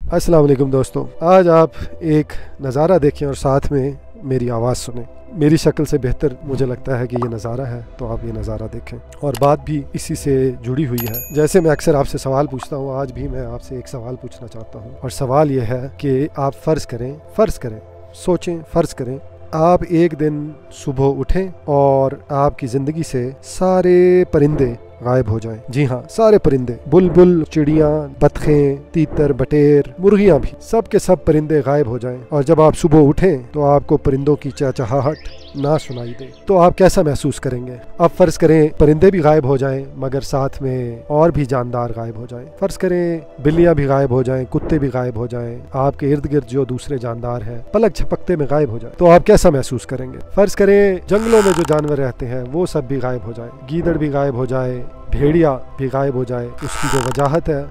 अस्सलाम वालेकुम दोस्तों, आज आप एक नज़ारा देखें और साथ में मेरी आवाज़ सुनें। मेरी शक्ल से बेहतर मुझे लगता है कि ये नज़ारा है, तो आप ये नज़ारा देखें। और बात भी इसी से जुड़ी हुई है। जैसे मैं अक्सर आपसे सवाल पूछता हूँ, आज भी मैं आपसे एक सवाल पूछना चाहता हूँ। और सवाल ये है कि आप फ़र्ज़ करें, सोचें, फ़र्ज़ करें आप एक दिन सुबह उठें और आपकी ज़िंदगी से सारे परिंदे गायब हो जाएं। जी हाँ, सारे परिंदे, बुलबुल, चिड़ियाँ, बतखें, तीतर, बटेर, मुर्गियाँ भी, सब के सब परिंदे गायब हो जाएं। और जब आप सुबह उठें तो आपको परिंदों की चहचहाहट ना सुनाई दे, तो आप कैसा महसूस करेंगे? अब फ़र्ज़ करें परिंदे भी गायब हो जाएं, मगर साथ में और भी जानदार गायब हो जाएं। फ़र्ज़ करें बिल्लियाँ भी गायब हो जाएं, कुत्ते भी गायब हो जाएं, आपके इर्द गिर्द जो दूसरे जानदार हैं पलक झपकते में गायब हो जाएं, तो आप कैसा महसूस करेंगे? फ़र्ज़ करें जंगलों में जो जानवर रहते हैं वो सब भी गायब हो जाएं, गीदड़ भी गायब हो जाए, भेड़िया भी गायब हो जाए, उसकी जो वजाहत है,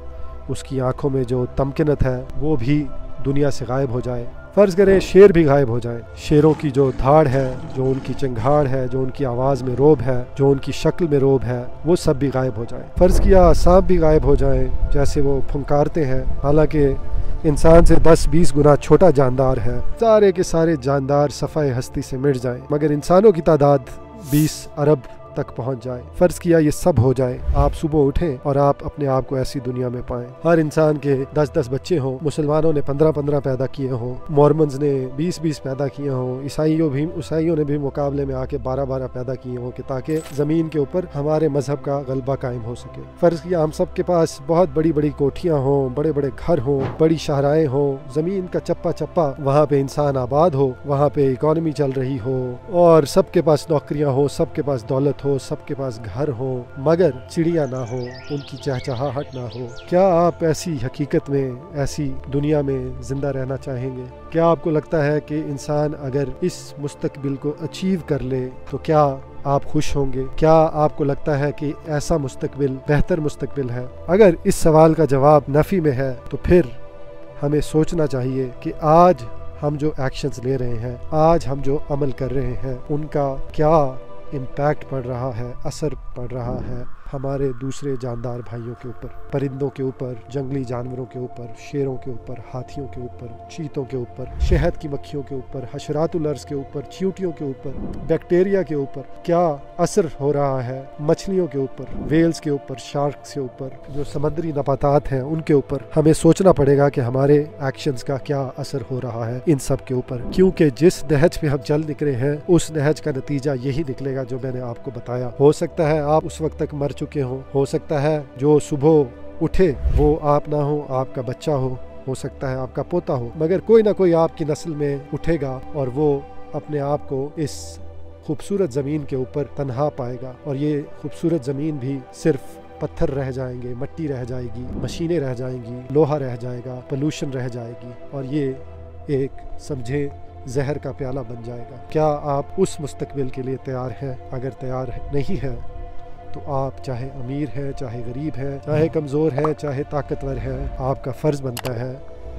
उसकी आंखों में जो तमकिनत है वो भी दुनिया से गायब हो जाए। फ़र्ज़ करें शेर भी गायब हो जाए, शेरों की जो धाड़ है, जो उनकी चिंगाड़ है, जो उनकी आवाज़ में रोब है, जो उनकी शक्ल में रोब है, वो सब भी गायब हो जाए। फ़र्ज़ किया सांप भी गायब हो जाए, जैसे वो फुंकारते हैं, हालांकि इंसान से 10-20 गुना छोटा जानदार है। सारे के सारे जानदार सफ़ाए हस्ती से मिट जाएं, मगर इंसानों की तादाद 20 अरब तक पहुंच जाए। फ़र्ज़ किया ये सब हो जाए, आप सुबह उठें और आप अपने आप को ऐसी दुनिया में पाएं। हर इंसान के 10-10 बच्चे हों, मुसलमानों ने 15-15 पैदा किए हों, मॉर्मन्स ने 20-20 पैदा किए हों, ईसाइयों ने भी मुकाबले में आके 12-12 पैदा किए हों, कि ताकि ज़मीन के ऊपर हमारे मज़हब का गलबा कायम हो सके। फ़र्ज़ किया हम सब के पास बहुत बड़ी बड़ी कोठियाँ हों, बड़े बड़े घर हों, बड़ी शाहराएँ हों, ज़मीन का चप्पा चप्पा वहाँ पे इंसान आबाद हो, वहाँ पे इकॉनमी चल रही हो, और सबके पास नौकरियाँ हो, सबके पास दौलत हो, सबके पास घर हो, मगर चिड़िया ना हो, उनकी चहचहाहट ना हो। क्या आप ऐसी हकीकत में, ऐसी दुनिया में ज़िंदा रहना चाहेंगे? क्या आपको लगता है कि इंसान अगर इस मुस्तकबिल को अचीव कर ले तो क्या आप खुश होंगे? क्या आपको लगता है कि ऐसा मुस्तकबिल बेहतर मुस्तकबिल है? अगर इस सवाल का जवाब नफ़ी में है तो फिर हमें सोचना चाहिए कि आज हम जो एक्शंस ले रहे हैं, आज हम जो अमल कर रहे हैं, उनका क्या इम्पैक्ट पड़ रहा है, असर पड़ रहा है हमारे दूसरे जानदार भाइयों के ऊपर, परिंदों के ऊपर, जंगली जानवरों के ऊपर, शेरों के ऊपर, हाथियों के ऊपर, चीतों के ऊपर, शहद की मक्खियों के ऊपर, हशरातुल अर्ज़ के ऊपर, चींटियों के ऊपर, बैक्टीरिया के ऊपर क्या असर हो रहा है, मछलियों के ऊपर, वेल्स के ऊपर, शार्क्स के ऊपर, जो समुद्री नबातात हैं उनके ऊपर। हमें सोचना पड़ेगा कि हमारे एक्शंस का क्या असर हो रहा है इन सब के ऊपर, क्योंकि जिस नहज पे हम चल निकले हैं उस नहज का नतीजा यही निकलेगा जो मैंने आपको बताया। हो सकता है आप उस वक्त तक मर चुके हो सकता है जो सुबह उठे वो आप ना हो, आपका बच्चा हो सकता है आपका पोता हो, मगर कोई ना कोई आपकी नस्ल में उठेगा और वो अपने आप को इस खूबसूरत ज़मीन के ऊपर तन्हा पाएगा। और ये खूबसूरत ज़मीन भी सिर्फ पत्थर रह जाएंगे, मिट्टी रह जाएगी, मशीनें रह जाएंगी, लोहा रह जाएगा, पोल्यूशन रह जाएगी, और ये एक समझे जहर का प्याला बन जाएगा। क्या आप उस मुस्तकबिल के लिए तैयार हैं? अगर तैयार नहीं है तो आप चाहे अमीर हैं, चाहे गरीब हैं, चाहे कमज़ोर हैं, चाहे ताकतवर हैं, आपका फ़र्ज़ बनता है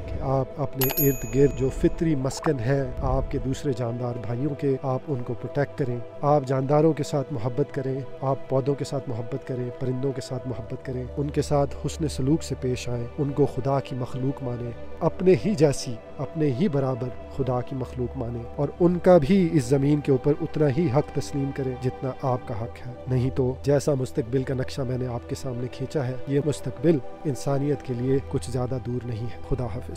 कि आप अपने इर्द गिर्द जो फितरी मस्कन है आपके दूसरे जानदार भाइयों के, आप उनको प्रोटेक्ट करें। आप जानदारों के साथ मोहब्बत करें, आप पौधों के साथ मोहब्बत करें, परिंदों के साथ मोहब्बत करें, उनके साथ हुस्न सलूक से पेश आएँ, उनको खुदा की मखलूक माने, अपने ही जैसी, अपने ही बराबर खुदा की मखलूक माने, और उनका भी इस ज़मीन के ऊपर उतना ही हक तस्लीम करें जितना आपका हक है। नहीं तो जैसा मुस्तकबिल का नक्शा मैंने आपके सामने खींचा है, ये मुस्तकबिल इंसानियत के लिए कुछ ज़्यादा दूर नहीं है। खुदा हाफिज़।